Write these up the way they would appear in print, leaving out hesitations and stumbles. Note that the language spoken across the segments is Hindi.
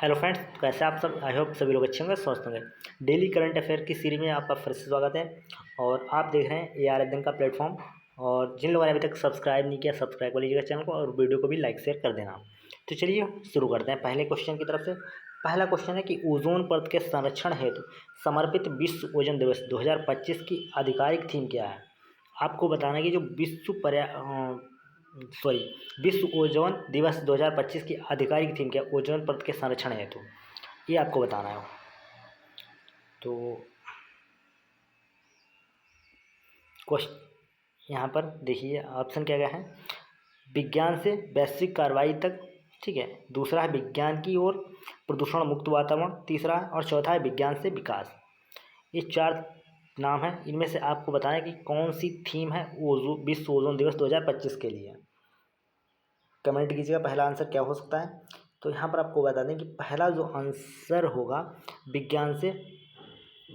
हेलो फ्रेंड्स, कैसे आप सब? आई होप सभी लोग अच्छे होंगे, स्वस्थ होंगे। डेली करंट अफेयर की सीरीज में आपका फिर से स्वागत है और आप देख रहे हैं AR का प्लेटफॉर्म। और जिन लोगों ने अभी तक सब्सक्राइब नहीं किया, सब्सक्राइब कर लीजिएगा चैनल को और वीडियो को भी लाइक शेयर कर देना। तो चलिए शुरू करते हैं पहले क्वेश्चन की तरफ से। पहला क्वेश्चन है कि ओजोन परत के संरक्षण हेतु समर्पित विश्व ओजोन दिवस 2025 की आधिकारिक थीम क्या है? आपको बताना है कि जो विश्व ओजोन दिवस 2025 की आधिकारिक थीम क्या है, ओजोन परत के संरक्षण हेतु, ये आपको बताना है। तो क्वेश्चन यहाँ पर देखिए, ऑप्शन क्या क्या है। विज्ञान से वैश्विक कार्रवाई तक, ठीक है। दूसरा है विज्ञान की ओर प्रदूषण मुक्त वातावरण, तीसरा है, और चौथा है विज्ञान से विकास। ये चार नाम है, इनमें से आपको बताना है कि कौन सी थीम है विश्व ओजोन दिवस 2025 के लिए। कमेंट कीजिएगा पहला आंसर क्या हो सकता है। तो यहाँ पर आपको बता दें कि पहला जो आंसर होगा विज्ञान से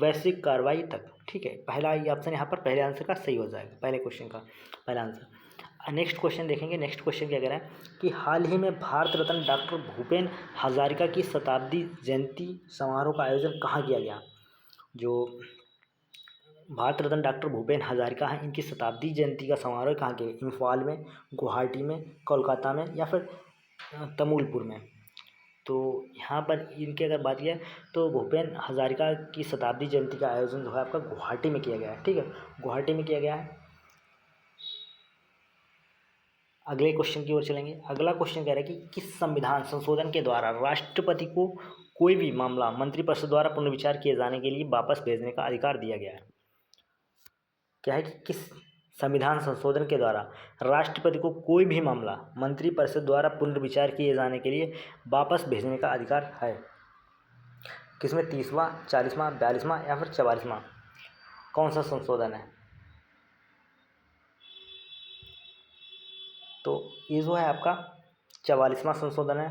वैश्विक कार्रवाई तक, ठीक है। पहला ये ऑप्शन यहाँ पर पहले आंसर का सही हो जाएगा, पहले क्वेश्चन का पहला आंसर। नेक्स्ट क्वेश्चन देखेंगे। नेक्स्ट क्वेश्चन क्या कह रहा है कि हाल ही में भारत रत्न डॉक्टर भूपेन हजारिका की शताब्दी जयंती समारोह का आयोजन कहाँ किया गया? जो भारत रत्न डॉक्टर भूपेन हजारिका हैं, इनकी शताब्दी जयंती का समारोह कहाँ किया? इम्फाल में, गुवाहाटी में, कोलकाता में, या फिर तमुलपुर में। तो यहाँ पर इनकी अगर बात किया तो भूपेन हजारिका की शताब्दी जयंती का आयोजन जो है आपका गुवाहाटी में किया गया है, ठीक है। गुवाहाटी में किया गया है। अगले क्वेश्चन की ओर चलेंगे। अगला क्वेश्चन कह रहा है कि किस संविधान संशोधन के द्वारा राष्ट्रपति को कोई भी मामला मंत्रिपरिषद द्वारा पुनर्विचार किए जाने के लिए वापस भेजने का अधिकार दिया गया है? क्या है कि किस संविधान संशोधन के द्वारा राष्ट्रपति को कोई भी मामला मंत्रिपरिषद द्वारा पुनर्विचार किए जाने के लिए वापस भेजने का अधिकार है? किसमें? 30वां, 40वां, 42वां या फिर 44वां? कौन सा संशोधन है? तो ये जो है आपका 44वां संशोधन है,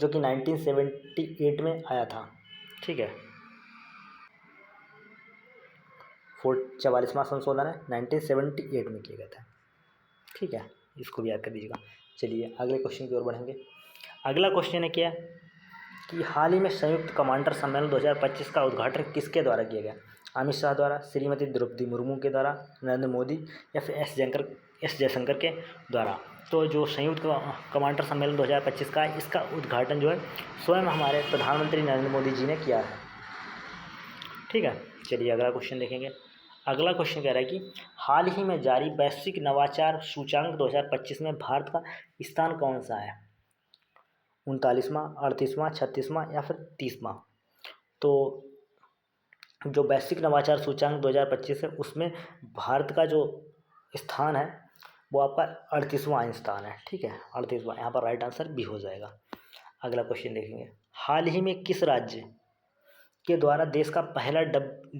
जो कि 1978 में आया था, ठीक है। 44वां संशोधन है, 1978 में किया गया था, ठीक है। इसको भी याद कर दीजिएगा। चलिए अगले क्वेश्चन की ओर बढ़ेंगे। अगला क्वेश्चन है क्या कि हाल ही में संयुक्त कमांडर सम्मेलन 2025 का उद्घाटन किसके द्वारा किया गया? अमित शाह द्वारा, श्रीमती द्रौपदी मुर्मू के द्वारा, नरेंद्र मोदी, या फिर एस जयशंकर के द्वारा? तो जो संयुक्त कमांडर सम्मेलन 2025 का है, इसका उद्घाटन जो है स्वयं हमारे प्रधानमंत्री नरेंद्र मोदी जी ने किया है, ठीक है। चलिए अगला क्वेश्चन देखेंगे। अगला क्वेश्चन कह रहा है कि हाल ही में जारी वैश्विक नवाचार सूचांक 2025 में भारत का स्थान कौन सा है? 39वां, 38वां, 36वां या फिर 30वां? तो जो वैश्विक नवाचार सूचांक 2025 है, उसमें भारत का जो स्थान है वो आपका 38वां स्थान है, ठीक है। 38वां, यहाँ पर राइट आंसर भी हो जाएगा। अगला क्वेश्चन देखेंगे। हाल ही में किस राज्य के द्वारा देश का पहला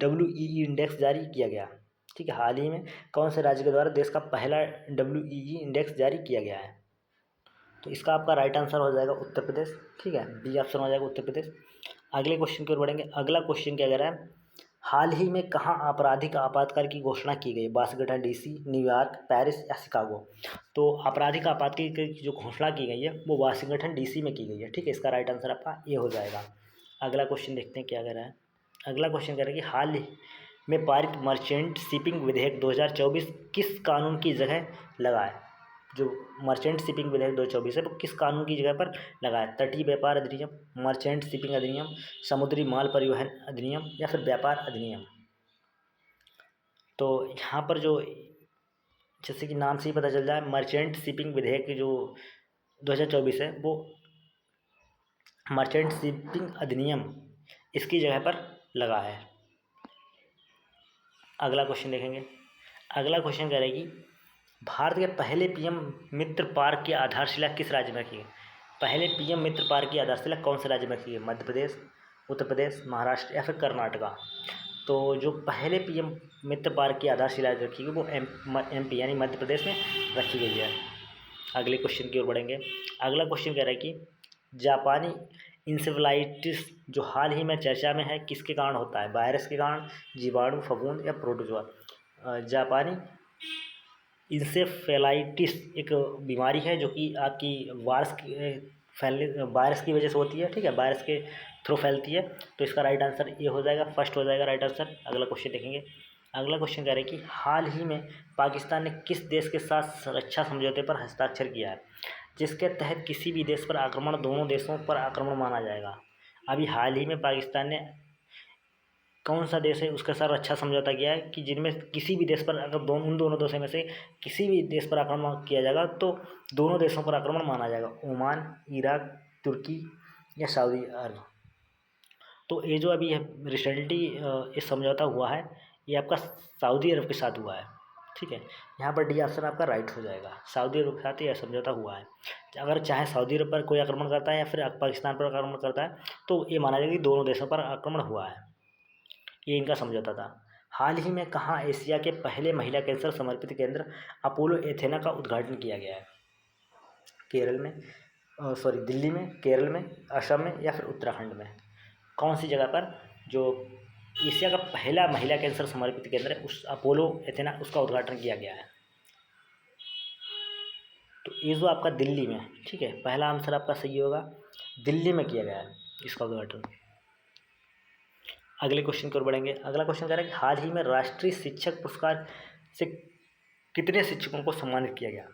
WEE इंडेक्स जारी किया गया? ठीक है, हाल ही में कौन से राज्य के द्वारा देश का पहला WEE इंडेक्स जारी किया गया है? तो इसका आपका राइट आंसर हो जाएगा उत्तर प्रदेश, ठीक है। बी ऑप्शन हो जाएगा उत्तर प्रदेश। अगले क्वेश्चन की ओर बढ़ेंगे। अगला क्वेश्चन क्या कह रहा है, हाल ही में कहाँ आपराधिक आपातकाल की घोषणा की गई? वाशिंगटन DC, न्यूयॉर्क, पेरिस या शिकागो? तो आपराधिक आपातकाल की जो घोषणा की गई है वो वाशिंगटन DC में की गई है, ठीक है। इसका राइट आंसर आपका ये हो जाएगा। अगला क्वेश्चन देखते हैं क्या कह रहा है। अगला क्वेश्चन कह रहा है कि हाल ही में पारित मर्चेंट शिपिंग विधेयक 2024 किस कानून की जगह लगा है? जो मर्चेंट शिपिंग विधेयक 2024 है वो किस कानून की जगह पर लगा है? तटीय व्यापार अधिनियम, मर्चेंट शिपिंग अधिनियम, समुद्री माल परिवहन अधिनियम, या फिर व्यापार अधिनियम? तो यहाँ पर जो, जैसे कि नाम से ही पता चल जाए, मर्चेंट शिपिंग विधेयक जो 2024 है वो मर्चेंट शिपिंग अधिनियम इसकी जगह पर लगा है। अगला क्वेश्चन देखेंगे। अगला क्वेश्चन कह रहा है कि भारत के पहले PM मित्र पार्क की आधारशिला किस राज्य में रखी गई? पहले PM मित्र पार्क की आधारशिला कौन से राज्य में रखी गई? मध्य प्रदेश, उत्तर प्रदेश, महाराष्ट्र या फिर कर्नाटका? तो जो पहले PM मित्र पार्क की आधारशिला रखी गई वो MP यानी मध्य प्रदेश में रखी गई है। अगले क्वेश्चन की ओर बढ़ेंगे। अगला क्वेश्चन कह रहा है कि जापानी इंसेफ्लाइटिस जो हाल ही में चर्चा में है किसके कारण होता है? वायरस के कारण, जीवाणु, फफूंद या प्रोटोजोआ? जापानी इंसेफ्लाइटिस एक बीमारी है जो कि आपकी वायरस फैलने वायरस की वजह से होती है, ठीक है, वायरस के थ्रू फैलती है। तो इसका राइट आंसर ये हो जाएगा, फर्स्ट हो जाएगा राइट आंसर। अगला क्वेश्चन देखेंगे। अगला क्वेश्चन कह रहे हैं कि हाल ही में पाकिस्तान ने किस देश के साथ रक्षा समझौते पर हस्ताक्षर किया है जिसके तहत किसी भी देश पर आक्रमण दोनों देशों पर आक्रमण माना जाएगा। अभी हाल ही में पाकिस्तान ने कौन सा देश है उसके साथ रक्षा समझौता किया है कि जिनमें किसी भी देश पर अगर उन दोनों देशों में से किसी भी देश पर आक्रमण किया जाएगा तो दोनों देशों पर आक्रमण माना जाएगा, ओमान, इराक, तुर्की या सऊदी अरब। तो ये जो अभी है रिसेंटली ये समझौता हुआ है ये आपका सऊदी अरब के साथ हुआ है, ठीक है। यहाँ पर डी ऑप्शन आपका राइट हो जाएगा, सऊदी अरब के साथ यह समझौता हुआ है। अगर चाहे सऊदी अरब पर कोई आक्रमण करता है या फिर पाकिस्तान पर आक्रमण करता है तो ये माना जाएगा कि दोनों देशों पर आक्रमण हुआ है, ये इनका समझौता था। हाल ही में कहाँ एशिया के पहले महिला कैंसर समर्पित केंद्र अपोलो एथेना का उद्घाटन किया गया है? केरल में, दिल्ली में, केरल में, असम में या फिर उत्तराखंड में? कौन सी जगह पर जो एशिया का पहला महिला कैंसर समर्पित केंद्र है उस अपोलो एथेना उसका उद्घाटन किया गया है? तो ये जो आपका दिल्ली में, ठीक है, पहला आंसर आपका सही होगा, दिल्ली में किया गया है इसका उद्घाटन। अगले क्वेश्चन की ओर बढ़ेंगे। अगला क्वेश्चन कह रहा है कि हाल ही में राष्ट्रीय शिक्षक पुरस्कार से कितने शिक्षकों को सम्मानित किया गया?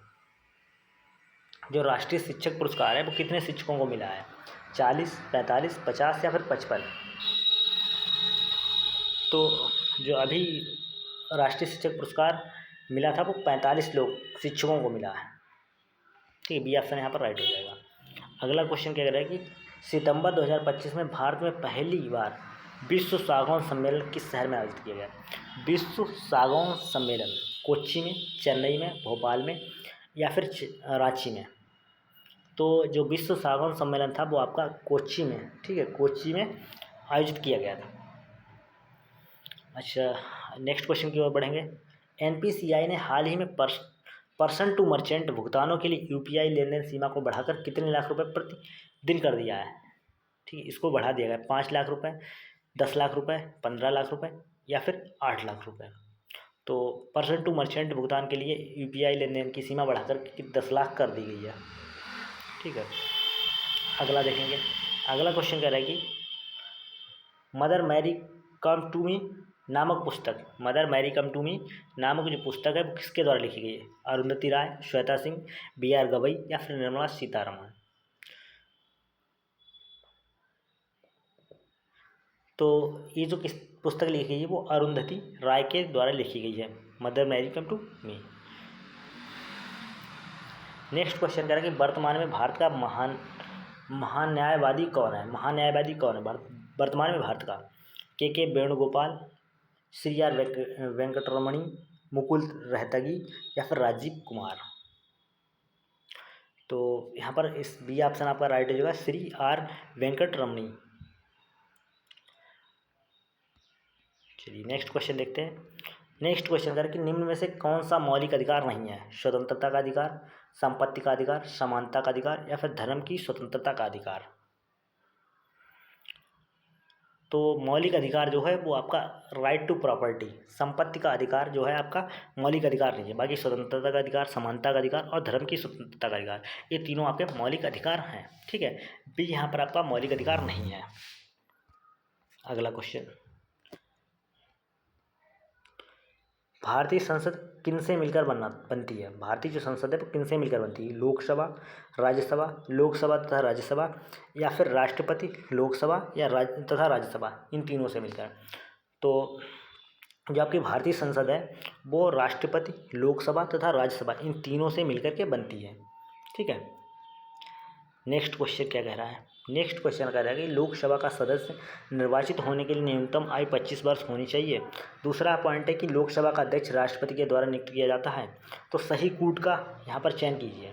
जो राष्ट्रीय शिक्षक पुरस्कार है वो कितने शिक्षकों को मिला है? 40, 45, 50 या फिर 55? तो जो अभी राष्ट्रीय शिक्षक पुरस्कार मिला था वो 45 लोग शिक्षकों को मिला है, ठीक है, बी ऑप्शन यहाँ पर राइट हो जाएगा। अगला क्वेश्चन क्या कह रहा है कि सितंबर 2025 में भारत में पहली बार विश्व सागौन सम्मेलन किस शहर में आयोजित किया गया? विश्व सागौन सम्मेलन कोच्चि में, चेन्नई में, भोपाल में या फिर रांची में? तो जो विश्व सागौन सम्मेलन था वो आपका कोच्चि में, ठीक है, कोच्चि में आयोजित किया गया था। अच्छा, नेक्स्ट क्वेश्चन की ओर बढ़ेंगे। एनपीसीआई ने हाल ही में पर्सन टू मर्चेंट भुगतानों के लिए यूपीआई लेन देन सीमा को बढ़ाकर कितने लाख रुपए प्रति दिन कर दिया है? ठीक है, इसको बढ़ा दिया गया, 5 लाख रुपए, 10 लाख रुपए, 15 लाख रुपए या फिर 8 लाख रुपए? तो पर्सन टू मर्चेंट भुगतान के लिए यूपीआई लेन देन की सीमा बढ़ाकर 10 लाख कर दी गई है, ठीक है। अगला देखेंगे। अगला क्वेश्चन कह रहा है कि Mother Mary come to me नामक पुस्तक, Mother Mary come to me नामक जो पुस्तक है वो किसके द्वारा लिखी गई है? अरुंधति राय, श्वेता सिंह, बी.आर. गवई या फिर निर्मला सीतारमण? तो ये जो किस पुस्तक लिखी गई है वो अरुंधति राय के द्वारा लिखी गई है, Mother Mary come to me. Next question कह रहा है कि वर्तमान में भारत का महान्यायवादी कौन है? महान्यायवादी कौन है वर्तमान में भारत का? के वेणुगोपाल, श्री आर वेंकटरमणी, मुकुल रहतगी या फिर राजीव कुमार? तो यहाँ पर इस बी ऑप्शन आपका राइट हो जाएगा, श्री आर वेंकटरमणी। चलिए नेक्स्ट क्वेश्चन देखते हैं। नेक्स्ट क्वेश्चन कर कि निम्न में से कौन सा मौलिक अधिकार नहीं है? स्वतंत्रता का अधिकार, संपत्ति का अधिकार, समानता का अधिकार या फिर धर्म की स्वतंत्रता का अधिकार? तो मौलिक अधिकार जो है वो आपका राइट टू प्रॉपर्टी, संपत्ति का अधिकार जो है आपका मौलिक अधिकार नहीं है, बाकी स्वतंत्रता का अधिकार, समानता का अधिकार और धर्म की स्वतंत्रता का अधिकार ये तीनों आपके मौलिक अधिकार हैं, ठीक है। बी यहाँ पर आपका मौलिक अधिकार नहीं है। अगला क्वेश्चन, भारतीय संसद किनसे मिलकर बनती है? भारतीय जो संसद है वो किनसे मिलकर बनती है? लोकसभा, राज्यसभा, लोकसभा तथा राज्यसभा या फिर राष्ट्रपति, लोकसभा या तथा राज्यसभा, इन तीनों से मिलकर। तो जो आपकी भारतीय संसद है वो राष्ट्रपति, लोकसभा तथा राज्यसभा इन तीनों से मिलकर के बनती है, ठीक है। नेक्स्ट क्वेश्चन क्या कह रहा है? नेक्स्ट क्वेश्चन कह रहा है कि लोकसभा का सदस्य निर्वाचित होने के लिए न्यूनतम आयु 25 वर्ष होनी चाहिए। दूसरा पॉइंट है कि लोकसभा का अध्यक्ष राष्ट्रपति के द्वारा नियुक्त किया जाता है। तो सही कूट का यहाँ पर चयन कीजिए।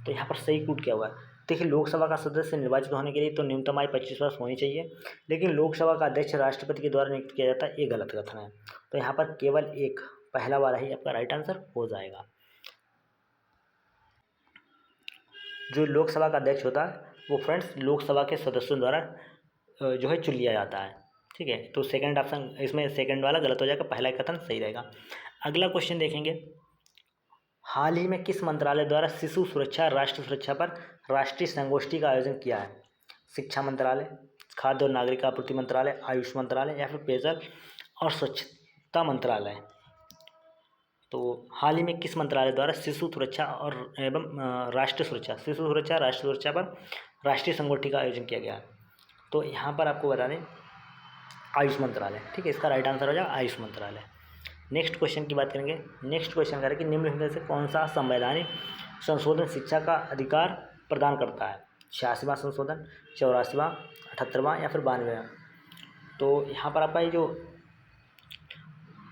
तो यहाँ पर सही कूट क्या हुआ? देखिए, लोकसभा का सदस्य निर्वाचित होने के लिए तो न्यूनतम आयु 25 वर्ष होनी चाहिए, लेकिन लोकसभा का अध्यक्ष राष्ट्रपति के द्वारा नियुक्त किया जाता है, ये गलत कथन है। तो यहाँ पर केवल एक पहला वाला ही आपका राइट आंसर हो जाएगा। जो लोकसभा का अध्यक्ष होता है वो फ्रेंड्स लोकसभा के सदस्यों द्वारा जो है चुन लिया जाता है, ठीक है। तो सेकंड ऑप्शन इसमें सेकंड वाला गलत हो जाएगा, पहला कथन सही रहेगा। अगला क्वेश्चन देखेंगे। हाल ही में किस मंत्रालय द्वारा शिशु सुरक्षा राष्ट्रीय सुरक्षा पर राष्ट्रीय संगोष्ठी का आयोजन किया है? शिक्षा मंत्रालय, खाद्य और नागरिक आपूर्ति मंत्रालय, आयुष मंत्रालय या फिर पेयजल और स्वच्छता मंत्रालय। तो हाल ही में किस मंत्रालय द्वारा शिशु सुरक्षा और एवं राष्ट्रीय सुरक्षा पर राष्ट्रीय संगोष्ठी का आयोजन किया गया है? तो यहाँ पर आपको बता दें आयुष मंत्रालय। ठीक है, इसका राइट आंसर हो जाएगा आयुष मंत्रालय। नेक्स्ट क्वेश्चन की बात करेंगे। नेक्स्ट क्वेश्चन करें कि निम्नलिखित में से कौन सा संवैधानिक संशोधन शिक्षा का अधिकार प्रदान करता है? 86वां संशोधन, 84वां, 78वां या फिर 92वां? तो यहाँ पर आपका ये जो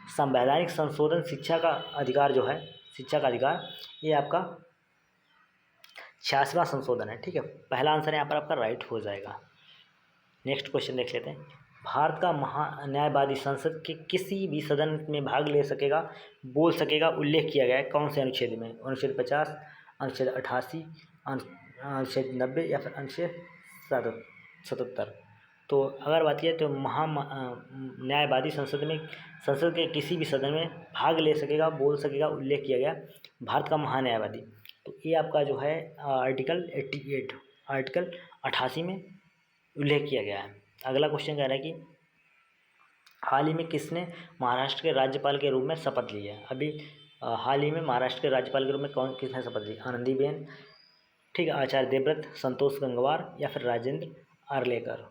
संवैधानिक संशोधन शिक्षा का अधिकार जो है, शिक्षा का अधिकार, ये आपका 86वां संशोधन है। ठीक है, पहला आंसर यहाँ पर आपका राइट हो जाएगा। नेक्स्ट क्वेश्चन देख लेते हैं। भारत का महान्यायवादी संसद के किसी भी सदन में भाग ले सकेगा, बोल सकेगा, उल्लेख किया गया है कौन से अनुच्छेद में? अनुच्छेद 50, अनुच्छेद 88, अनुच्छेद 90 या फिर अनुच्छेद 77? तो अगर बात किया तो न्यायवादी संसद के किसी भी सदन में भाग ले सकेगा, बोल सकेगा, उल्लेख किया गया भारत का महान्यायवादी। तो ये आपका जो है आर्टिकल 88 में उल्लेख किया गया है। अगला क्वेश्चन कह रहा है कि हाल ही में किसने महाराष्ट्र के राज्यपाल के रूप में शपथ ली है? अभी हाल ही में महाराष्ट्र के राज्यपाल के रूप में किसने शपथ ली? आनंदीबेन, ठीक है, आचार्य देवव्रत, संतोष गंगवार या फिर राजेंद्र आर्लेकर?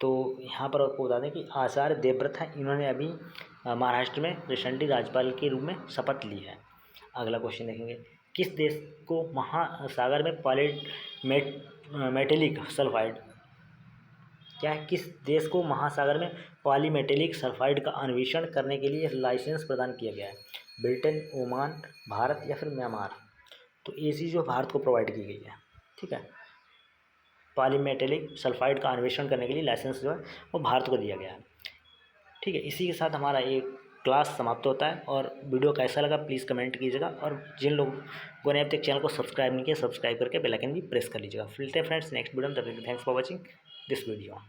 तो यहाँ पर आपको बता दें कि आचार्य देवव्रत हैं, इन्होंने अभी महाराष्ट्र में रिसेंटली राज्यपाल के रूप में शपथ ली है। अगला क्वेश्चन देखेंगे। किस देश को महासागर में मेटेलिक सल्फाइड, क्या है, किस देश को महासागर में पॉलीमेटेलिक सल्फाइड का अन्वेषण करने के लिए लाइसेंस प्रदान किया गया है? ब्रिटेन, ओमान, भारत या फिर म्यांमार? तो ये चीज़ जो भारत को प्रोवाइड की गई है। ठीक है, पॉलीमेटेलिक सल्फाइड का अन्वेषण करने के लिए लाइसेंस जो है वो भारत को दिया गया है। ठीक है, इसी के साथ हमारा ये क्लास समाप्त होता है। और वीडियो कैसा लगा प्लीज़ कमेंट कीजिएगा, और जिन लोगों ने अब तक चैनल को सब्सक्राइब नहीं किया, सब्सक्राइब करके बेल आइकन भी प्रेस कर लीजिएगा। मिलते हैं फ्रेंड्स नेक्स्ट वीडियो में, तब तक thanks for watching this video.